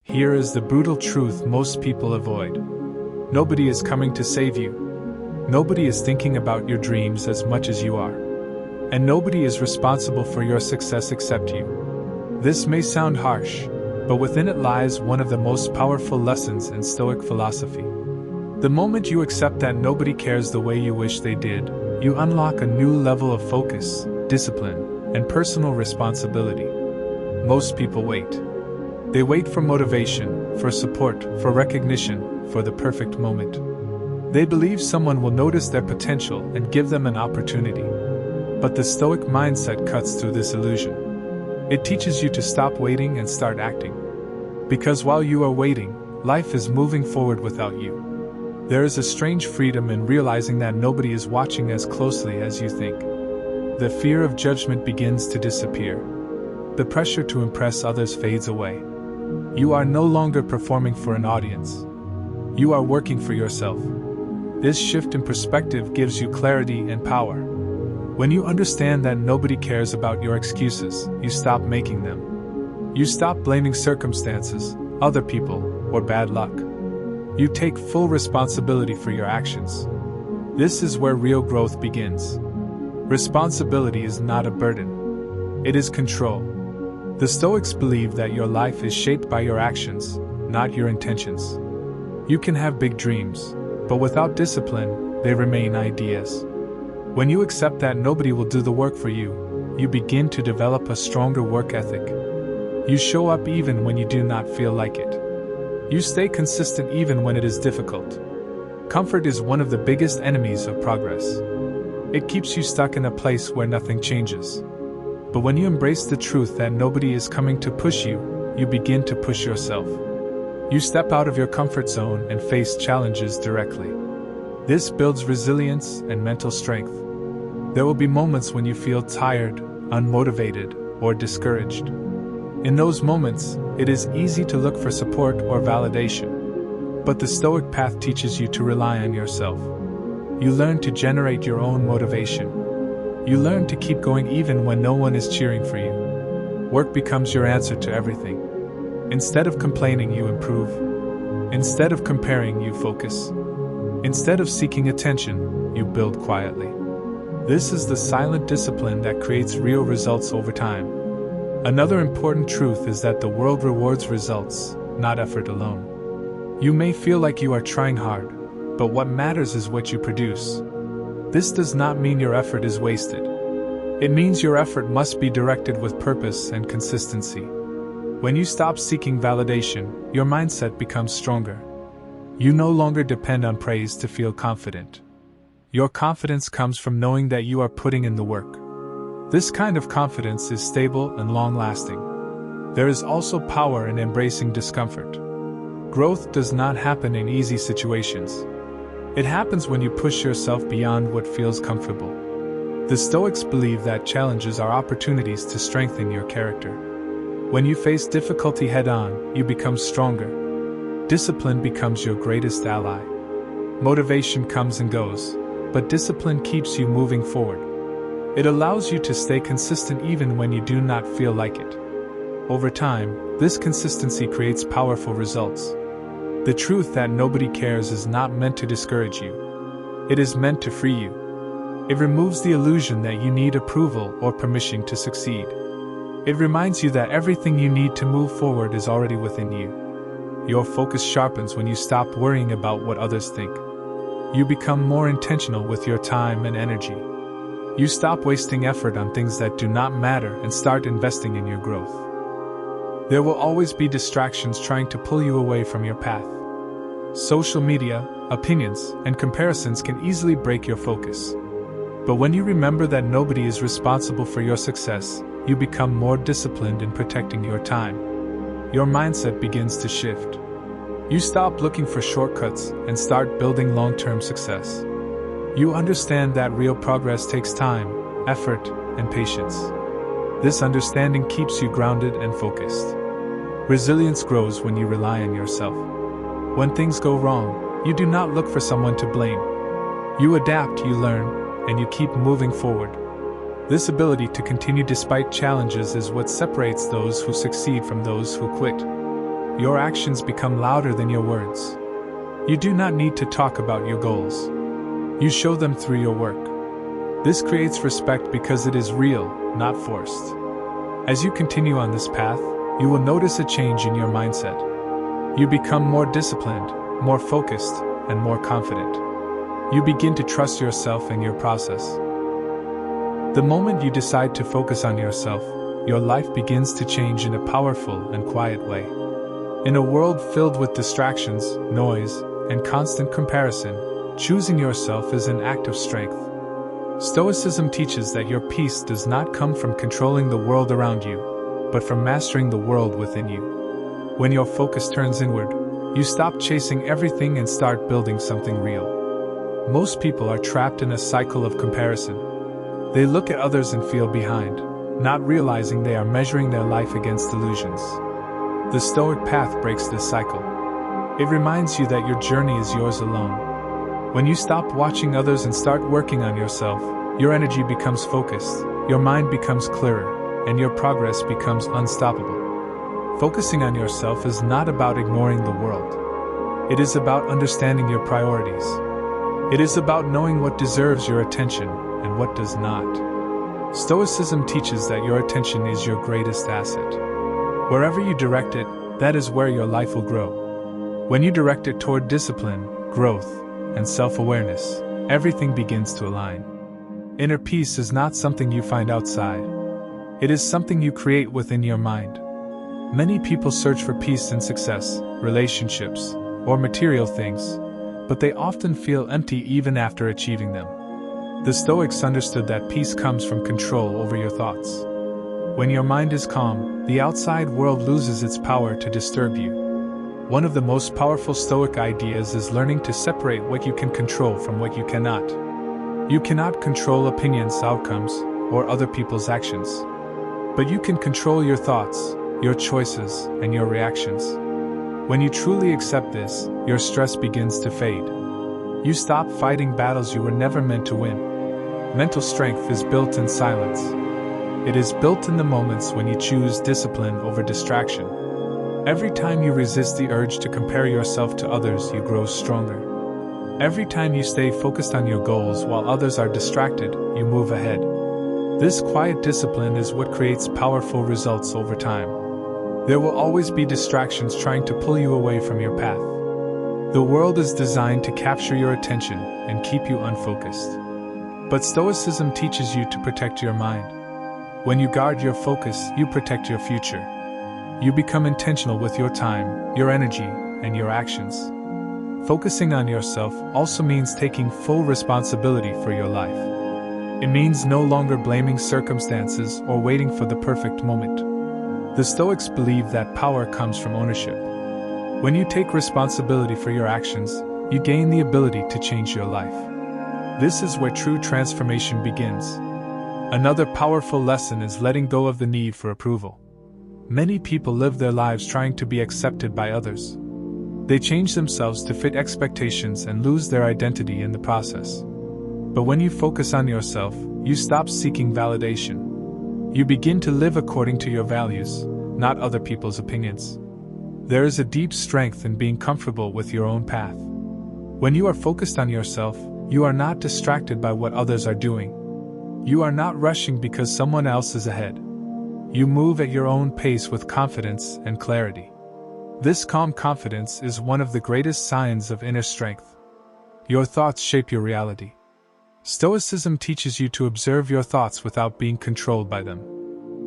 Here is the brutal truth most people avoid. Nobody is coming to save you. Nobody is thinking about your dreams as much as you are. And nobody is responsible for your success except you. This may sound harsh, but within it lies one of the most powerful lessons in Stoic philosophy. The moment you accept that nobody cares the way you wish they did, you unlock a new level of focus, discipline, and personal responsibility. Most people wait. They wait for motivation, for support, for recognition, for the perfect moment. They believe someone will notice their potential and give them an opportunity. But the Stoic mindset cuts through this illusion. It teaches you to stop waiting and start acting. Because while you are waiting, life is moving forward without you. There is a strange freedom in realizing that nobody is watching as closely as you think. The fear of judgment begins to disappear. The pressure to impress others fades away. You are no longer performing for an audience. You are working for yourself. This shift in perspective gives you clarity and power. When you understand that nobody cares about your excuses, you stop making them. You stop blaming circumstances, other people, or bad luck. You take full responsibility for your actions. This is where real growth begins. Responsibility is not a burden. It is control. The Stoics believe that your life is shaped by your actions, not your intentions. You can have big dreams, but without discipline, they remain ideas. When you accept that nobody will do the work for you, you begin to develop a stronger work ethic. You show up even when you do not feel like it. You stay consistent even when it is difficult. Comfort is one of the biggest enemies of progress. It keeps you stuck in a place where nothing changes. But when you embrace the truth that nobody is coming to push you, you begin to push yourself. You step out of your comfort zone and face challenges directly. This builds resilience and mental strength. There will be moments when you feel tired, unmotivated, or discouraged. In those moments, it is easy to look for support or validation. But the Stoic path teaches you to rely on yourself. You learn to generate your own motivation. You learn to keep going even when no one is cheering for you. Work becomes your answer to everything. Instead of complaining, you improve. Instead of comparing, you focus. Instead of seeking attention, you build quietly. This is the silent discipline that creates real results over time. Another important truth is that the world rewards results, not effort alone. You may feel like you are trying hard, but what matters is what you produce. This does not mean your effort is wasted. It means your effort must be directed with purpose and consistency. When you stop seeking validation, your mindset becomes stronger. You no longer depend on praise to feel confident. Your confidence comes from knowing that you are putting in the work. This kind of confidence is stable and long-lasting. There is also power in embracing discomfort. Growth does not happen in easy situations. It happens when you push yourself beyond what feels comfortable. The Stoics believe that challenges are opportunities to strengthen your character. When you face difficulty head-on, you become stronger. Discipline becomes your greatest ally. Motivation comes and goes, but discipline keeps you moving forward. It allows you to stay consistent even when you do not feel like it. Over time, this consistency creates powerful results. The truth that nobody cares is not meant to discourage you. It is meant to free you. It removes the illusion that you need approval or permission to succeed. It reminds you that everything you need to move forward is already within you. Your focus sharpens when you stop worrying about what others think. You become more intentional with your time and energy. You stop wasting effort on things that do not matter and start investing in your growth. There will always be distractions trying to pull you away from your path. Social media, opinions, and comparisons can easily break your focus. But when you remember that nobody is responsible for your success, you become more disciplined in protecting your time. Your mindset begins to shift. You stop looking for shortcuts and start building long-term success. You understand that real progress takes time, effort, and patience. This understanding keeps you grounded and focused. Resilience grows when you rely on yourself. When things go wrong, you do not look for someone to blame. You adapt, you learn, and you keep moving forward. This ability to continue despite challenges is what separates those who succeed from those who quit. your actions become louder than your words. You do not need to talk about your goals. You show them through your work. This creates respect because it is real, not forced. As you continue on this path, you will notice a change in your mindset. You become more disciplined, more focused, and more confident. You begin to trust yourself and your process. The moment you decide to focus on yourself, your life begins to change in a powerful and quiet way. In a world filled with distractions, noise, and constant comparison, choosing yourself is an act of strength. Stoicism teaches that your peace does not come from controlling the world around you, but from mastering the world within you. When your focus turns inward, you stop chasing everything and start building something real. Most people are trapped in a cycle of comparison. They look at others and feel behind, not realizing they are measuring their life against illusions. The Stoic path breaks this cycle. It reminds you that your journey is yours alone. When you stop watching others and start working on yourself, your energy becomes focused, your mind becomes clearer, and your progress becomes unstoppable. Focusing on yourself is not about ignoring the world. It is about understanding your priorities. It is about knowing what deserves your attention and what does not. Stoicism teaches that your attention is your greatest asset. Wherever you direct it, that is where your life will grow. When you direct it toward discipline, growth, and self-awareness, everything begins to align. Inner peace is not something you find outside. It is something you create within your mind. Many people search for peace in success, relationships, or material things, but they often feel empty even after achieving them. The Stoics understood that peace comes from control over your thoughts. When your mind is calm, the outside world loses its power to disturb you. One of the most powerful Stoic ideas is learning to separate what you can control from what you cannot. You cannot control opinions, outcomes, or other people's actions. But you can control your thoughts, your choices, and your reactions. When you truly accept this, your stress begins to fade. You stop fighting battles you were never meant to win. Mental strength is built in silence. It is built in the moments when you choose discipline over distraction. Every time you resist the urge to compare yourself to others, you grow stronger. Every time you stay focused on your goals while others are distracted, you move ahead. This quiet discipline is what creates powerful results over time. There will always be distractions trying to pull you away from your path. The world is designed to capture your attention and keep you unfocused. But Stoicism teaches you to protect your mind. When you guard your focus, you protect your future. You become intentional with your time, your energy, and your actions. Focusing on yourself also means taking full responsibility for your life. It means no longer blaming circumstances or waiting for the perfect moment. The Stoics believe that power comes from ownership. When you take responsibility for your actions, you gain the ability to change your life. This is where true transformation begins. Another powerful lesson is letting go of the need for approval. Many people live their lives trying to be accepted by others. They change themselves to fit expectations and lose their identity in the process. But when you focus on yourself, you stop seeking validation. You begin to live according to your values, not other people's opinions. There is a deep strength in being comfortable with your own path. When you are focused on yourself, you are not distracted by what others are doing. You are not rushing because someone else is ahead. You move at your own pace with confidence and clarity. This calm confidence is one of the greatest signs of inner strength. Your thoughts shape your reality. Stoicism teaches you to observe your thoughts without being controlled by them.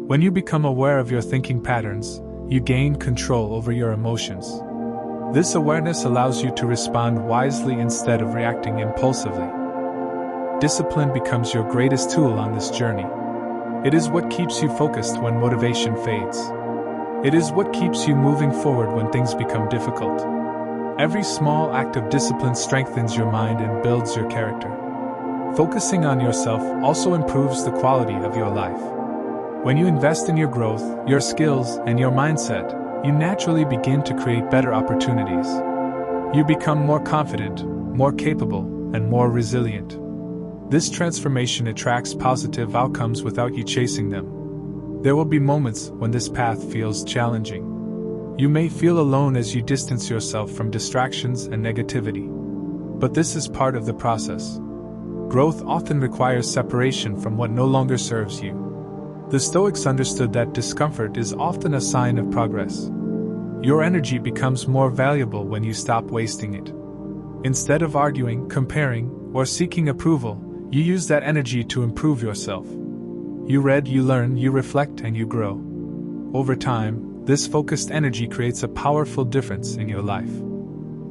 When you become aware of your thinking patterns, you gain control over your emotions. This awareness allows you to respond wisely instead of reacting impulsively. Discipline becomes your greatest tool on this journey. It is what keeps you focused when motivation fades. It is what keeps you moving forward when things become difficult. Every small act of discipline strengthens your mind and builds your character. Focusing on yourself also improves the quality of your life. When you invest in your growth, your skills, and your mindset, you naturally begin to create better opportunities. You become more confident, more capable, and more resilient. This transformation attracts positive outcomes without you chasing them. There will be moments when this path feels challenging. You may feel alone as you distance yourself from distractions and negativity. But this is part of the process. Growth often requires separation from what no longer serves you. The Stoics understood that discomfort is often a sign of progress. Your energy becomes more valuable when you stop wasting it. Instead of arguing, comparing, or seeking approval, you use that energy to improve yourself. You read, you learn, you reflect, and you grow. Over time, this focused energy creates a powerful difference in your life.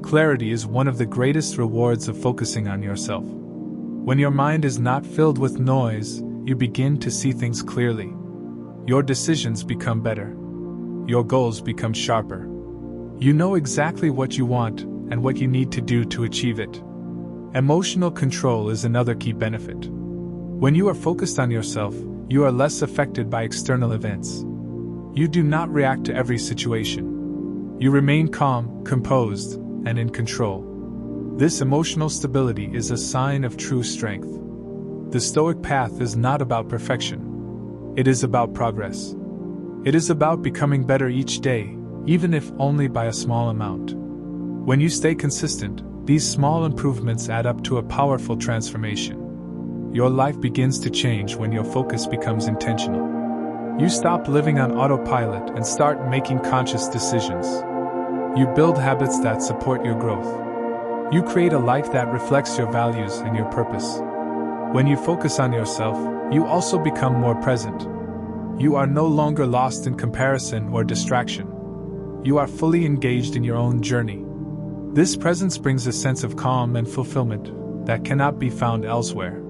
Clarity is one of the greatest rewards of focusing on yourself. When your mind is not filled with noise, you begin to see things clearly. Your decisions become better. Your goals become sharper. You know exactly what you want and what you need to do to achieve it. Emotional control is another key benefit. When you are focused on yourself, you are less affected by external events. You do not react to every situation. You remain calm, composed, and in control. This emotional stability is a sign of true strength. The Stoic path is not about perfection. It is about progress. It is about becoming better each day, even if only by a small amount. When you stay consistent, these small improvements add up to a powerful transformation. Your life begins to change when your focus becomes intentional. You stop living on autopilot and start making conscious decisions. You build habits that support your growth. You create a life that reflects your values and your purpose. When you focus on yourself, you also become more present. You are no longer lost in comparison or distraction. You are fully engaged in your own journey. This presence brings a sense of calm and fulfillment that cannot be found elsewhere.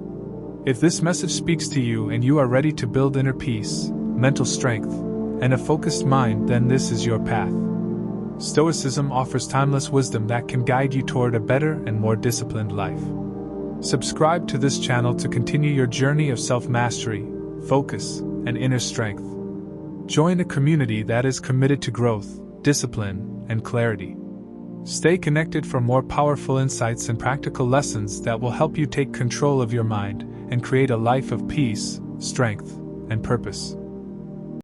If this message speaks to you and you are ready to build inner peace, mental strength, and a focused mind, then this is your path. Stoicism offers timeless wisdom that can guide you toward a better and more disciplined life. Subscribe to this channel to continue your journey of self-mastery, focus, and inner strength. Join a community that is committed to growth, discipline, and clarity. Stay connected for more powerful insights and practical lessons that will help you take control of your mind and create a life of peace, strength, and purpose.